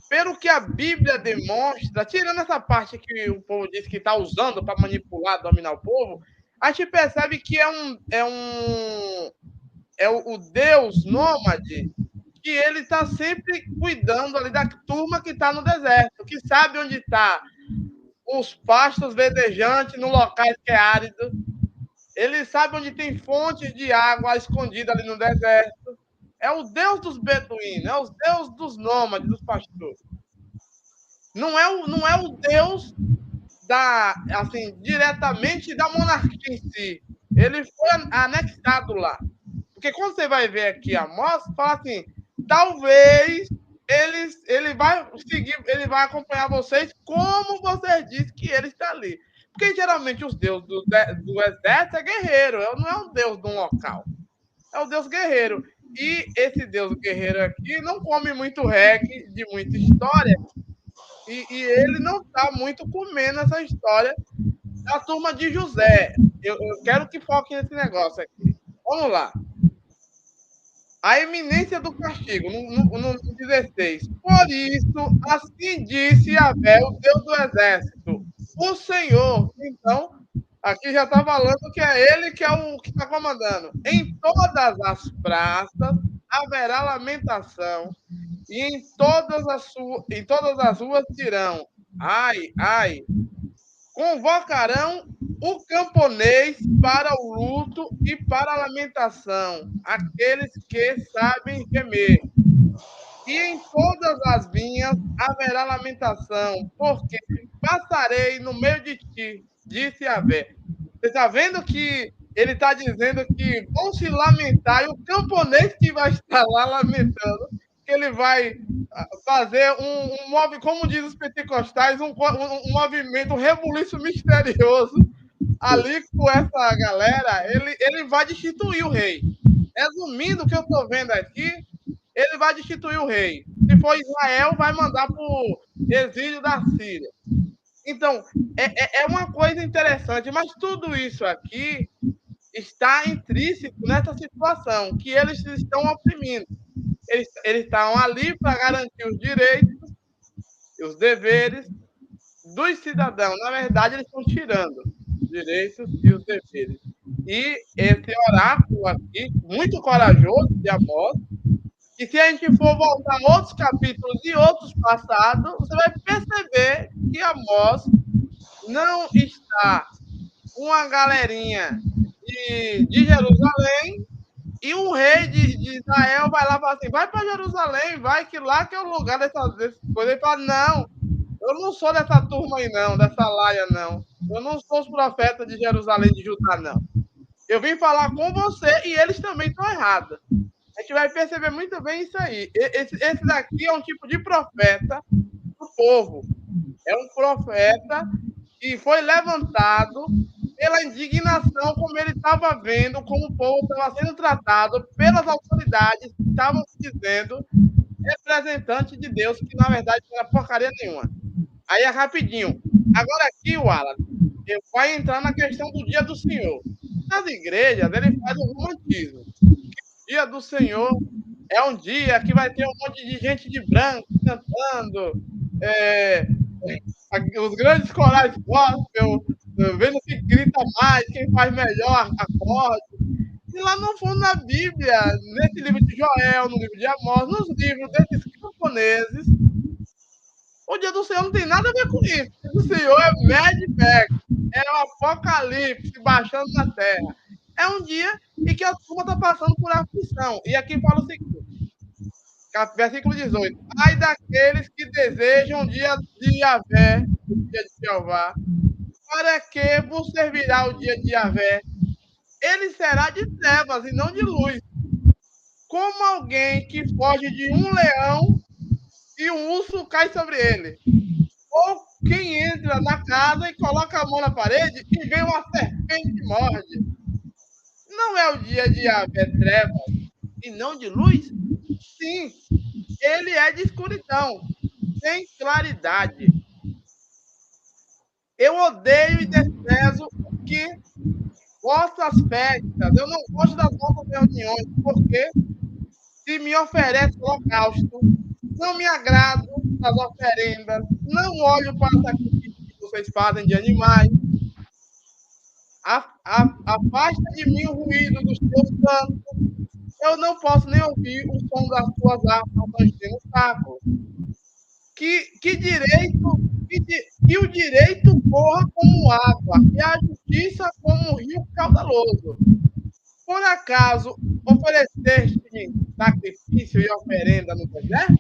pelo que a Bíblia demonstra, tirando essa parte que o povo diz que está usando para manipular, dominar o povo, a gente percebe que é o Deus nômade, que ele está sempre cuidando ali da turma que está no deserto, que sabe onde está os pastos verdejantes no locais que é árido. Ele sabe onde tem fontes de água escondida ali no deserto. É o Deus dos beduínos, é o Deus dos nômades, dos pastores. Não é o Deus diretamente da monarquia em si. Ele foi anexado lá. Porque quando você vai ver aqui Amós, fala assim, talvez ele vai seguir, ele vai acompanhar vocês como você disse que ele está ali. Porque geralmente os deuses do exército é guerreiro, não é um deus de um local. É o deus guerreiro. E esse deus guerreiro aqui não come muito reggae, de muita história, e ele não está muito comendo essa história da turma de José. Eu quero que foque nesse negócio aqui. Vamos lá. A iminência do castigo, no 16. Por isso, assim disse Yahvé, o Deus do exército, o Senhor. Então, aqui já está falando que é ele que é o que está comandando. Em todas as praças haverá lamentação, e em todas as ruas dirão, ai, ai. Convocarão o camponês para o luto e para a lamentação, aqueles que sabem gemer. E em todas as vinhas haverá lamentação, porque passarei no meio de ti, disse Yahvé. Você está vendo que ele está dizendo que vão se lamentar, e o camponês que vai estar lá lamentando, que ele vai fazer um movimento, como diz os pentecostais, um movimento, um rebuliço misterioso ali com essa galera, ele vai destituir o rei. Resumindo o que eu estou vendo aqui, ele vai destituir o rei. Se for Israel, vai mandar para o exílio da Síria. Então, é uma coisa interessante, mas tudo isso aqui está intrínseco nessa situação, que eles estão oprimindo. Eles estão ali para garantir os direitos e os deveres dos cidadãos. Na verdade, eles estão tirando os direitos e os deveres. E esse oráculo aqui, muito corajoso de Amós, e se a gente for voltar a outros capítulos e outros passados, você vai perceber que Amós não está uma galerinha de Jerusalém e um rei de Israel vai lá e fala assim, vai para Jerusalém, vai que lá que é o lugar dessas coisas. Ele fala, não, eu não sou dessa turma aí não, dessa laia não. Eu não sou os profetas de Jerusalém, de Judá, não. Eu vim falar com você e eles também estão errados. A gente vai perceber muito bem isso aí. Esse daqui é um tipo de profeta do povo. É um profeta que foi levantado pela indignação, como ele estava vendo, como o povo estava sendo tratado pelas autoridades que estavam se dizendo representante de Deus, que na verdade não era porcaria nenhuma. Aí é rapidinho. Agora aqui, Wallace, vai entrar na questão do dia do Senhor. Nas igrejas, ele faz o romantismo. O dia do Senhor é um dia que vai ter um monte de gente de branco cantando, os grandes corais gospel, vendo quem grita mais, quem faz melhor acorde. E lá no fundo, na Bíblia, nesse livro de Joel, no livro de Amós, nos livros desses camponeses, o dia do Senhor não tem nada a ver com isso. O dia do Senhor é Mad Max, é o apocalipse baixando na terra. É um dia em que a turma está passando por aflição. E aqui fala o seguinte, versículo 18. Ai daqueles que desejam o dia de Yahvé, o dia de Jeová, para que vos servirá o dia de Yahvé? Ele será de trevas e não de luz. Como alguém que foge de um leão e um urso cai sobre ele. Ou quem entra na casa e coloca a mão na parede e vem uma serpente e morde. Não é o dia de Yahvé trevas e não de luz? Sim, ele é de escuridão, sem claridade. Eu odeio e desprezo o que vossas festas. Eu não gosto das vossas reuniões, porque se me oferece holocausto, não me agrado das oferendas, não olho para os sacrifícios que vocês fazem de animais. Afasta de mim o ruído dos teus cantos. Eu não posso nem ouvir o som das tuas harpas tangendo o saco. Que o direito corra como água e a justiça como um rio caudaloso. Por acaso ofereceste-me sacrifício e oferenda no deserto?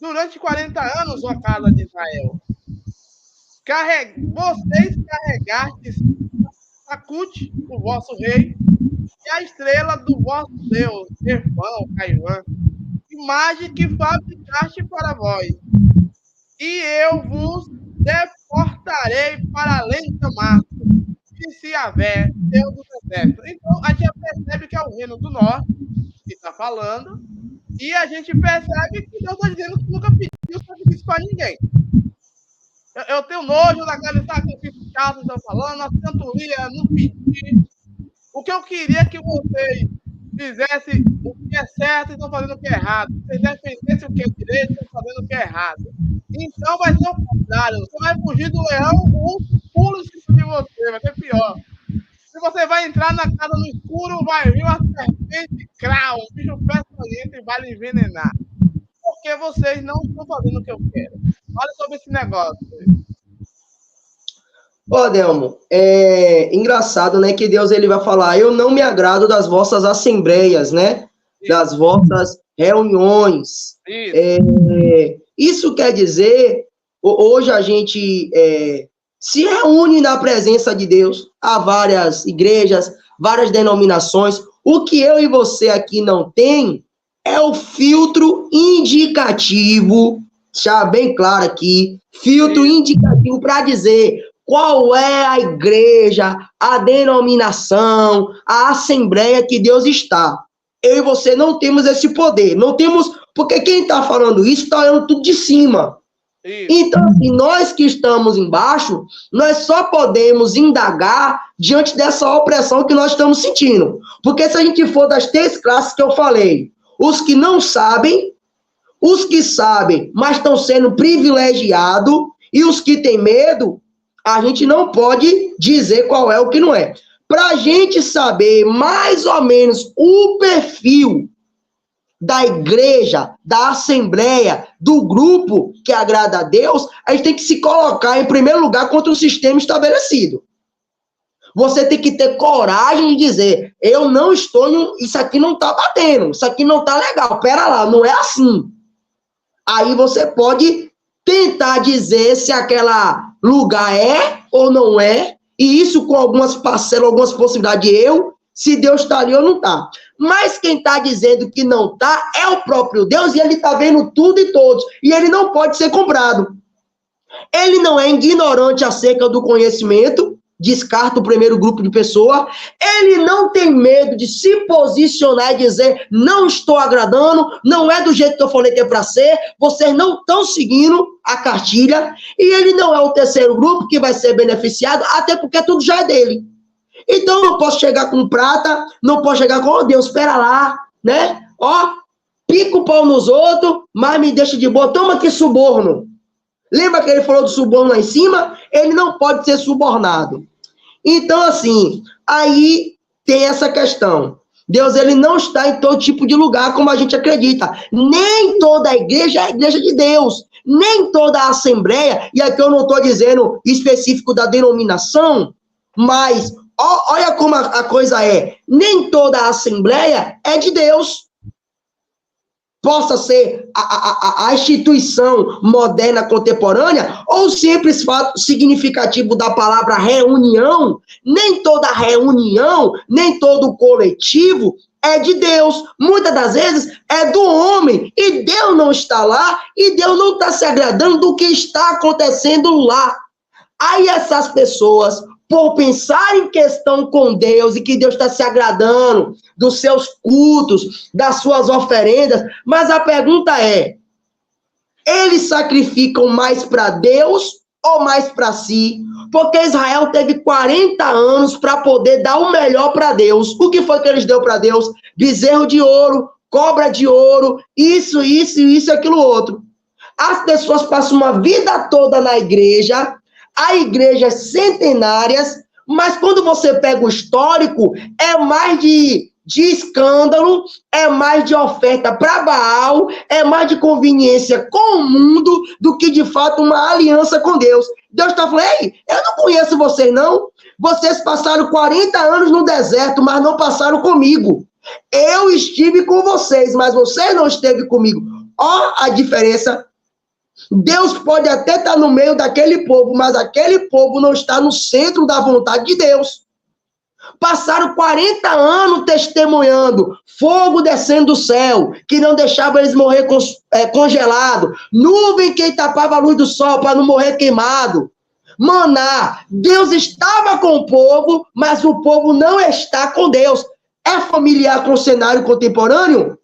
Durante 40 anos, ó casa de Israel. Vocês carregastes Sacute, o vosso rei, e a estrela do vosso Deus, Efão, Caivã, imagem que fabricaste para vós. E eu vos deportarei para além de Damasco, disse Yahvé, Deus do deserto. Então, a gente já percebe que é o reino do norte que está falando, e a gente percebe que Deus está dizendo que nunca pediu sacrifício para ninguém. Eu tenho nojo daquele sacrifício que vocês estão falando, a cantoria, não pedi. O que eu queria é que vocês fizessem o que é certo e estão fazendo o que é errado. Vocês defendessem o que é direito e estão fazendo o que é errado. Então vai ser o contrário. Você vai fugir do leão, o urso pula em cima de você, vai ser pior. Se você vai entrar na casa no escuro, vai vir uma serpente crau, um bicho peçonhento e vai lhe envenenar. Porque vocês não estão fazendo o que eu quero. Olha sobre esse negócio. Ó, Delmo, é engraçado, né, que Deus ele vai falar, eu não me agrado das vossas assembleias, né, das vossas reuniões. Isso quer dizer, hoje a gente se reúne na presença de Deus, há várias igrejas, várias denominações, o que eu e você aqui não tem é o filtro indicativo, já bem claro aqui, filtro indicativo para dizer qual é a igreja, a denominação, a assembleia que Deus está. Eu e você não temos esse poder, não temos, porque quem está falando isso está olhando tudo de cima. Isso. Então, assim, nós que estamos embaixo, nós só podemos indagar diante dessa opressão que nós estamos sentindo. Porque se a gente for das 3 classes que eu falei, os que não sabem, os que sabem, mas estão sendo privilegiados, e os que têm medo, a gente não pode dizer qual é o que não é. Para a gente saber mais ou menos o perfil da igreja, da assembleia, do grupo que agrada a Deus, a gente tem que se colocar em primeiro lugar contra o sistema estabelecido. Você tem que ter coragem de dizer, eu não estou, isso aqui não está batendo, isso aqui não está legal, pera lá, não é assim. Aí você pode tentar dizer se aquele lugar é ou não é, e isso com algumas parcelas, algumas possibilidades de se Deus está ali ou não está. Mas quem está dizendo que não está é o próprio Deus, e ele está vendo tudo e todos, e ele não pode ser comprado. Ele não é ignorante acerca do conhecimento, descarta o primeiro grupo de pessoa, ele não tem medo de se posicionar e dizer, não estou agradando, não é do jeito que eu falei que é para ser, vocês não estão seguindo a cartilha, e ele não é o terceiro grupo que vai ser beneficiado, até porque tudo já é dele. Então, eu não posso chegar com prata, não posso chegar com, Deus, espera lá, né? Pica o pau nos outros, mas me deixa de boa, toma aqui suborno. Lembra que ele falou do suborno lá em cima? Ele não pode ser subornado. Então, assim, aí tem essa questão. Deus, ele não está em todo tipo de lugar como a gente acredita. Nem toda a igreja é a igreja de Deus. Nem toda a assembleia, e aqui eu não estou dizendo específico da denominação, mas olha como a coisa é. Nem toda a assembleia é de Deus. Possa ser a instituição moderna contemporânea, ou o simples fato significativo da palavra reunião, nem toda reunião, nem todo coletivo é de Deus. Muitas das vezes é do homem, e Deus não está lá, e Deus não está se agradando do que está acontecendo lá. Aí essas pessoas, por pensar em questão com Deus e que Deus está se agradando dos seus cultos, das suas oferendas, mas a pergunta é, eles sacrificam mais para Deus ou mais para si? Porque Israel teve 40 anos para poder dar o melhor para Deus. O que foi que eles deu para Deus? Bezerro de ouro, cobra de ouro, isso, aquilo outro. As pessoas passam uma vida toda na igreja, há igrejas centenárias, mas quando você pega o histórico, é mais de escândalo, é mais de oferta para Baal, é mais de conveniência com o mundo do que de fato uma aliança com Deus. Deus está falando, ei, eu não conheço vocês não, vocês passaram 40 anos no deserto, mas não passaram comigo. Eu estive com vocês, mas vocês não esteve comigo. Ó a diferença. Deus pode até estar no meio daquele povo, mas aquele povo não está no centro da vontade de Deus. Passaram 40 anos testemunhando, fogo descendo do céu, que não deixava eles morrer congelado, nuvem que tapava a luz do sol para não morrer queimado. Maná, Deus estava com o povo, mas o povo não está com Deus. É familiar com o cenário contemporâneo?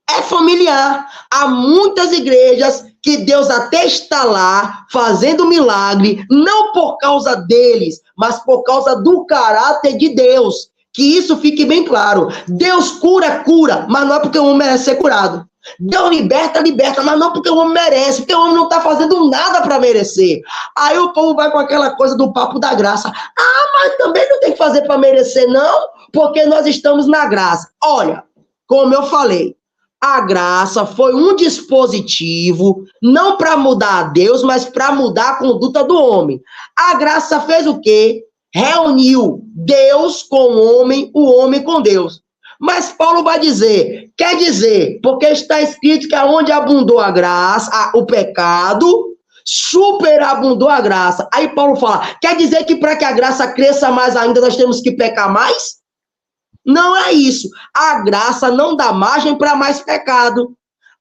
É familiar. Há muitas igrejas que Deus até está lá fazendo milagre, não por causa deles, mas por causa do caráter de Deus. Que isso fique bem claro. Deus cura, mas não é porque o homem merece ser curado. Deus liberta, mas não porque o homem merece, porque o homem não está fazendo nada para merecer. Aí o povo vai com aquela coisa do papo da graça. Mas também não tem que fazer para merecer, não, porque nós estamos na graça. Olha, como eu falei, a graça foi um dispositivo, não para mudar a Deus, mas para mudar a conduta do homem. A graça fez o quê? Reuniu Deus com o homem com Deus. Mas Paulo vai dizer, quer dizer, porque está escrito que aonde abundou a graça, o pecado, superabundou a graça. Aí Paulo fala, quer dizer que para que a graça cresça mais ainda, nós temos que pecar mais? Não é isso. A graça não dá margem para mais pecado.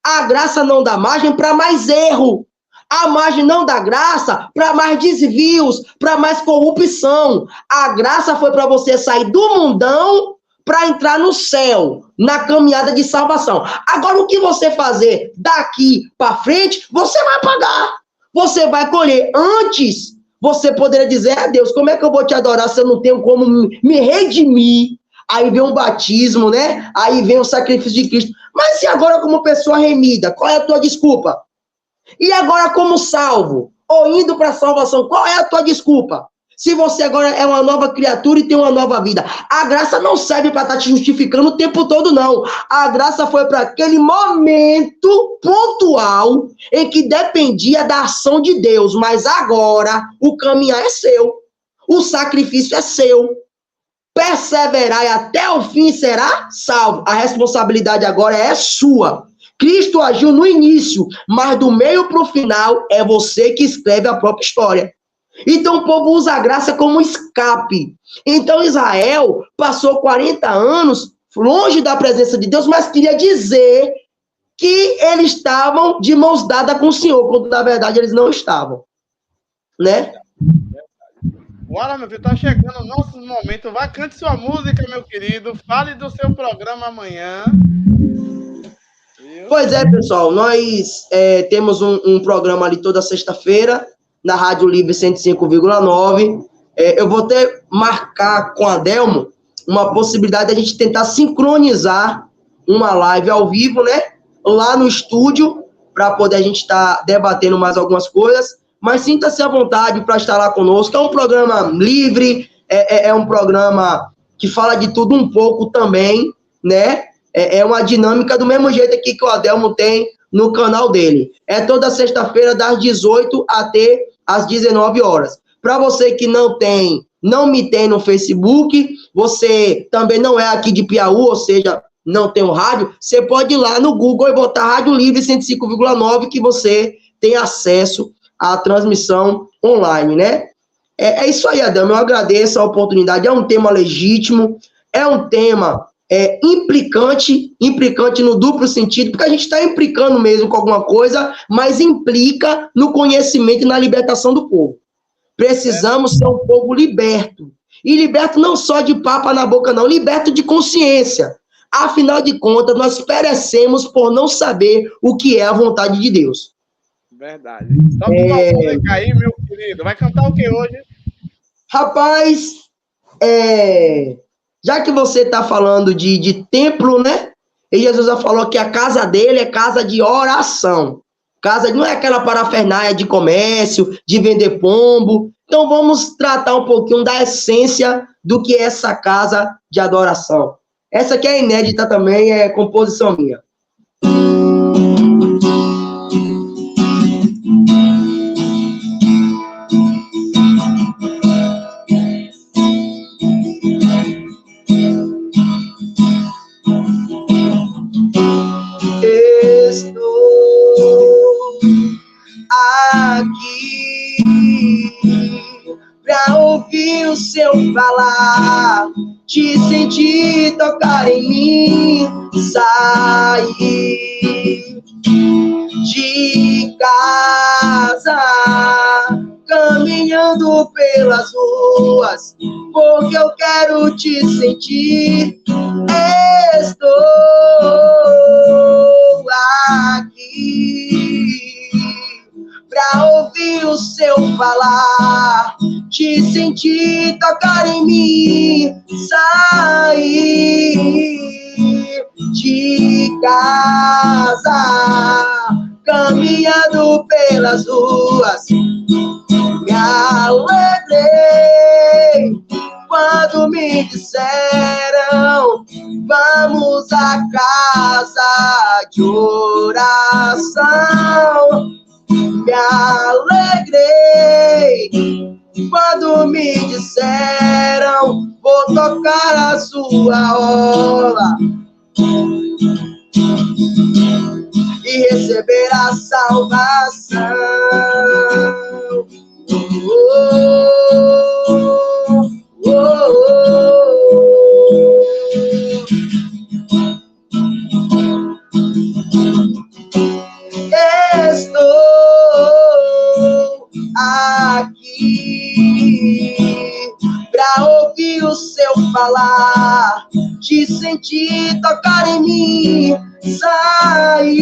A graça não dá margem para mais erro. A margem não dá graça para mais desvios, para mais corrupção. A graça foi para você sair do mundão para entrar no céu, na caminhada de salvação. Agora, o que você fazer daqui para frente, você vai pagar. Você vai colher. Antes, você poderia dizer, Deus, como é que eu vou te adorar se eu não tenho como me redimir? Aí vem um batismo, né? Aí vem o sacrifício de Cristo. Mas e agora como pessoa remida? Qual é a tua desculpa? E agora como salvo? Ou indo para a salvação, qual é a tua desculpa? Se você agora é uma nova criatura e tem uma nova vida. A graça não serve para estar te justificando o tempo todo, não. A graça foi para aquele momento pontual em que dependia da ação de Deus. Mas agora o caminhar é seu. O sacrifício é seu. Perseverai até o fim será salvo. A responsabilidade agora é sua. Cristo agiu no início, mas do meio para o final é você que escreve a própria história. Então o povo usa a graça como escape. Então Israel passou 40 anos longe da presença de Deus, mas queria dizer que eles estavam de mãos dadas com o Senhor, quando na verdade eles não estavam. Né? Bora, meu filho, tá chegando o nosso momento. Vai, cante sua música, meu querido. Fale do seu programa amanhã. Pois é, pessoal, nós temos um programa ali toda sexta-feira, na Rádio Livre 105,9. Eu vou até marcar com a Delmo uma possibilidade de a gente tentar sincronizar uma live ao vivo, né? Lá no estúdio, para poder a gente estar debatendo mais algumas coisas. Mas sinta-se à vontade para estar lá conosco. É um programa livre, é um programa que fala de tudo um pouco também, né? É uma dinâmica do mesmo jeito aqui que o Adelmo tem no canal dele. É toda sexta-feira, das 18 até às 19 horas. Para você que não me tem no Facebook, você também não é aqui de Piauí, ou seja, não tem o rádio, você pode ir lá no Google e botar Rádio Livre 105,9 que você tem acesso à transmissão online, né? É isso aí, Adelmo, eu agradeço a oportunidade, é um tema legítimo, é um tema implicante no duplo sentido, porque a gente está implicando mesmo com alguma coisa, mas implica no conhecimento e na libertação do povo. Precisamos ser um povo liberto. E liberto não só de papa na boca, não, liberto de consciência. Afinal de contas, nós perecemos por não saber o que é a vontade de Deus. Verdade. Só uma música aí, meu querido. Vai cantar o que hoje? Rapaz, já que você está falando de templo, né? E Jesus já falou que a casa dele é casa de oração. Não é aquela parafernália de comércio, de vender pombo. Então vamos tratar um pouquinho da essência do que é essa casa de adoração. Essa aqui é inédita também, é composição minha. O seu falar, te sentir tocar em mim, sair de casa, caminhando pelas ruas, porque eu quero te sentir. Estou aqui pra ouvir o seu falar, te sentir tocar em mim, sair de casa, caminhando pelas ruas. Me alegrei quando me disseram, vamos à casa de oração. Me alegrei quando me disseram, vou tocar a sua orla e receber a salvação. Estou aqui pra ouvir o seu falar, te sentir tocar em mim, sair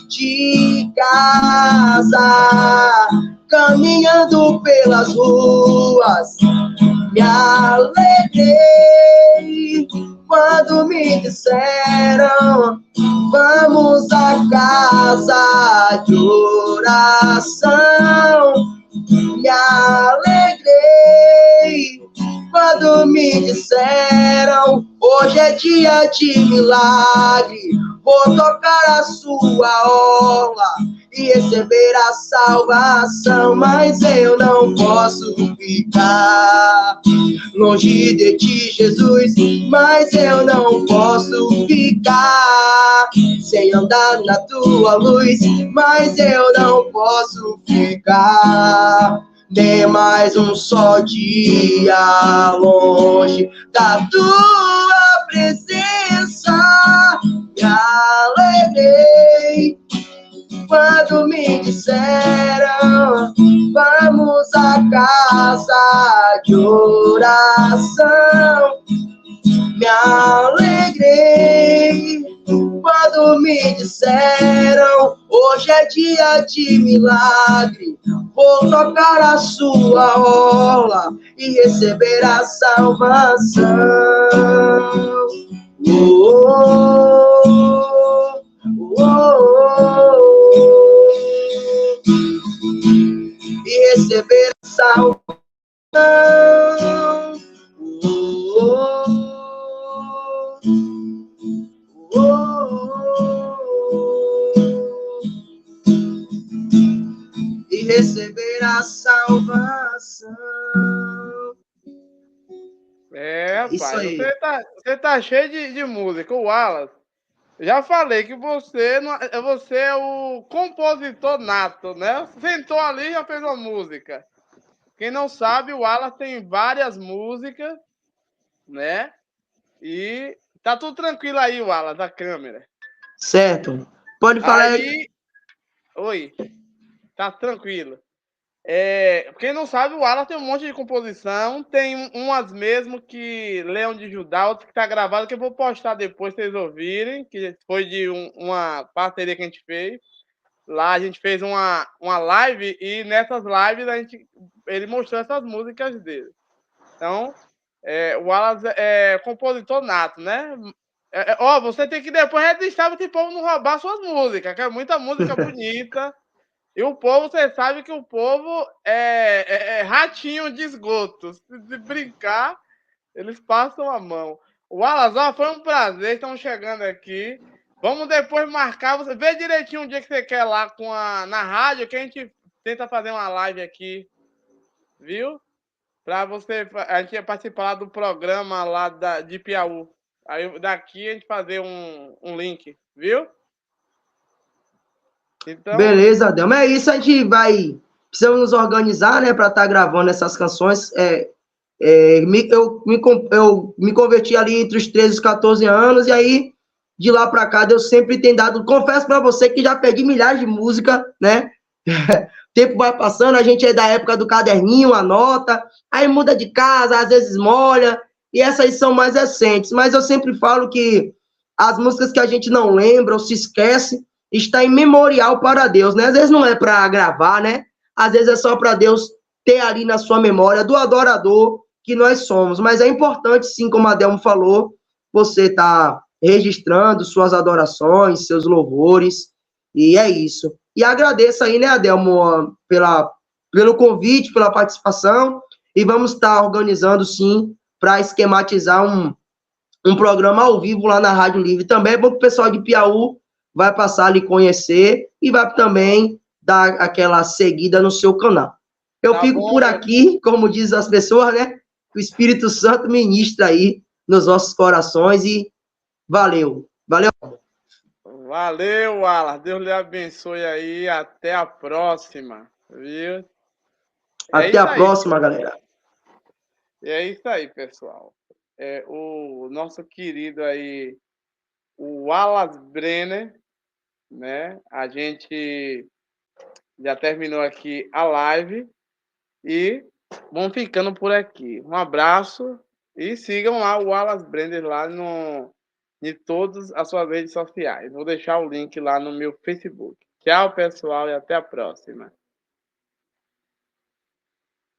de casa, caminhando pelas ruas, me alegrei quando me disseram: vamos à casa de oração. Me alegrei quando me disseram: hoje é dia de milagre, vou tocar a sua orla e receber a salvação. Mas eu não posso ficar longe de ti, Jesus. Mas eu não posso ficar sem andar na tua luz. Mas eu não posso ficar nem mais um só dia longe da tua presença. Me alegrei quando me disseram: vamos à casa de oração. Me alegrei quando me disseram: hoje é dia de milagre, vou tocar a sua orla e receber a salvação. Oh, oh, oh, e receber a salvação. E receber a salvação. Pai, você tá cheio de música. O Wallace, já falei que você é o compositor nato, né? Sentou ali e já fez uma música. Quem não sabe, o Wallace tem várias músicas, né? E tá tudo tranquilo aí, Wallace, da câmera. Certo. Pode falar aí. Oi. Tá tranquilo. Quem não sabe, o Wallace tem um monte de composição. Tem umas mesmo que Leão de Judá, outras que tá gravado, que eu vou postar depois pra vocês ouvirem, que foi de uma parceria que a gente fez. Lá a gente fez uma live e nessas lives ele mostrou essas músicas dele. Então, o Wallace é compositor nato, né? Você tem que depois registrar para esse povo não roubar suas músicas, que é muita música bonita. E o povo, você sabe que o povo é ratinho de esgoto. Se brincar, eles passam a mão. Wallace, foi um prazer, estamos chegando aqui. Vamos depois marcar, você vê direitinho um dia que você quer lá na rádio, que a gente tenta fazer uma live aqui, viu? Para a gente participar lá do programa lá de Piauí. Aí daqui a gente fazer um link, viu? Então... Beleza, Adelmo. É isso, a gente vai... Precisamos nos organizar, né, para estar gravando essas canções. Eu me converti ali entre os 13 e os 14 anos, e aí, de lá para cá, Deus sempre tem dado... Confesso para você que já perdi milhares de músicas, né? O tempo vai passando, a gente é da época do caderninho, anota, aí muda de casa, às vezes molha, e essas são mais recentes. Mas eu sempre falo que as músicas que a gente não lembra ou se esquece, está em memorial para Deus, né? Às vezes não é para gravar, né? Às vezes é só para Deus ter ali na sua memória do adorador que nós somos. Mas é importante, sim, como a Adelmo falou, você tá registrando suas adorações, seus louvores, e é isso. E agradeço aí, né, Adelmo, pelo convite, pela participação, e vamos estar organizando, sim, para esquematizar um programa ao vivo lá na Rádio Livre. Também é bom que o pessoal de Piauí vai passar a lhe conhecer e vai também dar aquela seguida no seu canal. Eu fico por aqui, como diz as pessoas, né? Que o Espírito Santo ministra aí nos nossos corações e valeu. Valeu. Valeu, Wallace. Deus lhe abençoe aí. Até a próxima, viu? Até a próxima, galera. É isso aí, pessoal. O nosso querido aí, o Wallace Brenner, né? A gente já terminou aqui a live e Vamos ficando por aqui. Um abraço e sigam lá o Wallace Brender lá em todas as suas redes sociais. Vou deixar o link lá no meu Facebook. Tchau, pessoal, e até a próxima.